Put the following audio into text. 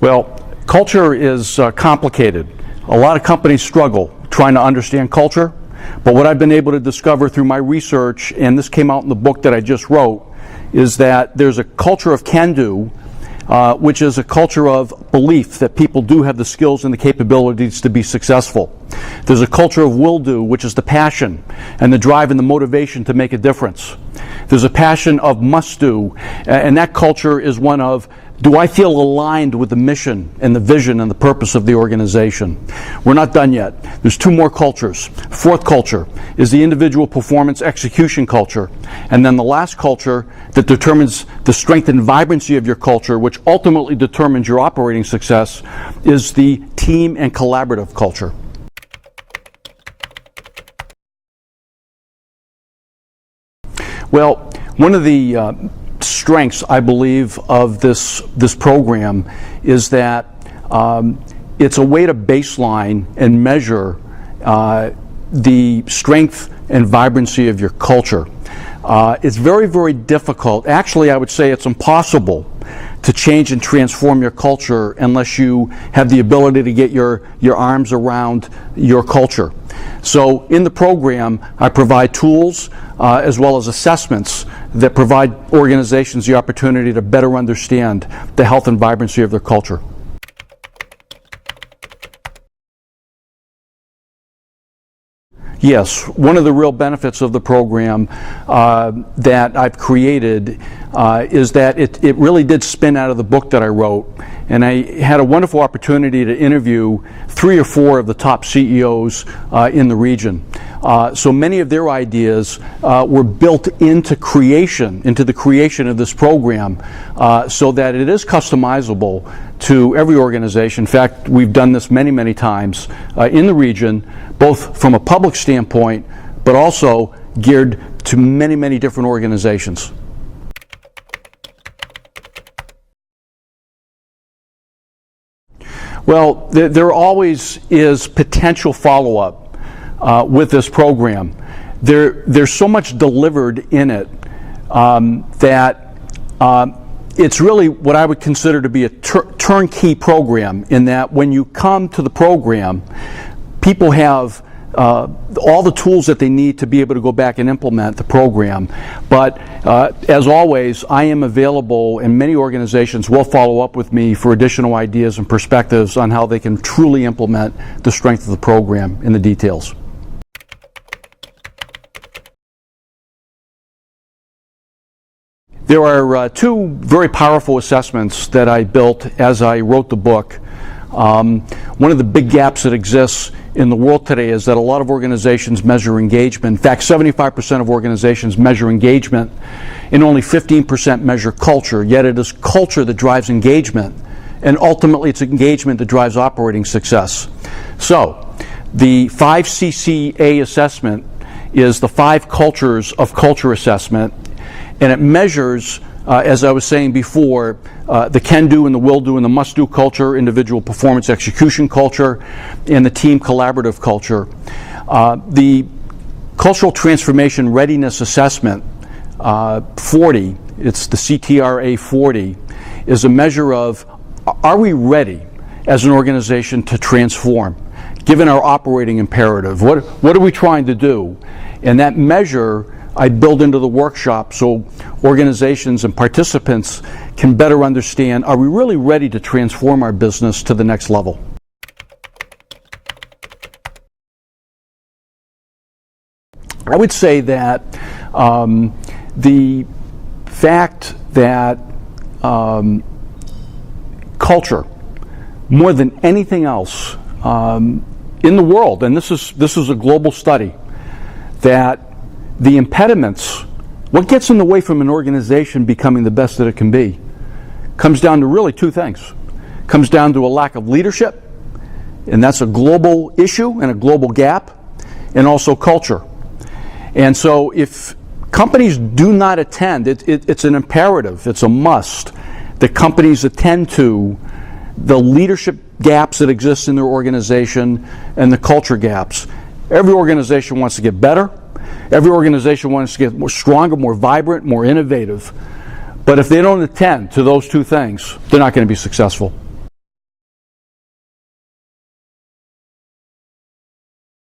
Well, culture is complicated. A lot of companies struggle trying to understand culture, but what I've been able to discover through my research, and this came out in the book that I just wrote, is that there's a culture of can-do, which is a culture of belief that people do have the skills and the capabilities to be successful. There's a culture of will-do, which is the passion and the drive and the motivation to make a difference. There's a passion of must-do, and that culture is one of, do I feel aligned with the mission and the vision and the purpose of the organization? We're not done yet. There's two more cultures. Fourth culture is the individual performance execution culture. And then the last culture that determines the strength and vibrancy of your culture, which ultimately determines your operating success, is the team and collaborative culture. Well, one of the strengths, I believe, of this program is that it's a way to baseline and measure the strength and vibrancy of your culture. It's very, very difficult. Actually, I would say it's impossible to change and transform your culture unless you have the ability to get your arms around your culture. So in the program, I provide tools as well as assessments that provide organizations the opportunity to better understand the health and vibrancy of their culture. Yes, one of the real benefits of the program that I've created is that it really did spin out of the book that I wrote, and I had a wonderful opportunity to interview 3 or 4 of the top CEOs in the region. So many of their ideas were built into the creation of this program, so that it is customizable to every organization. In fact, we've done this many, many times in the region, both from a public standpoint, but also geared to many, many different organizations. Well, there always is potential follow-up with this program. There's so much delivered in it that it's really what I would consider to be a turnkey program, in that when you come to the program, people have all the tools that they need to be able to go back and implement the program. But as always, I am available, and many organizations will follow up with me for additional ideas and perspectives on how they can truly implement the strength of the program in the details. There are 2 very powerful assessments that I built as I wrote the book. One of the big gaps that exists in the world today is that a lot of organizations measure engagement. In fact, 75% of organizations measure engagement, and only 15% measure culture. Yet it is culture that drives engagement, and ultimately it's engagement that drives operating success. So, the 5CCA assessment is the 5 cultures of culture assessment, and it measures, as I was saying before, the can-do and the will-do and the must-do culture, individual performance execution culture, and the team collaborative culture. The Cultural Transformation Readiness Assessment 40, it's the CTRA 40, is a measure of, are we ready as an organization to transform, given our operating imperative? What are we trying to do? And that measure I build into the workshop so organizations and participants can better understand, are we really ready to transform our business to the next level? I would say that the fact that culture, more than anything else in the world, and this is a global study, that the impediments, what gets in the way from an organization becoming the best that it can be, comes down to really 2 things. Comes down to a lack of leadership, and that's a global issue and a global gap, and also culture. And so if companies do not attend, it's an imperative, it's a must, that companies attend to the leadership gaps that exist in their organization and the culture gaps. Every organization wants to get better. Every organization wants to get more stronger, more vibrant, more innovative. But if they don't attend to those 2 things, they're not going to be successful.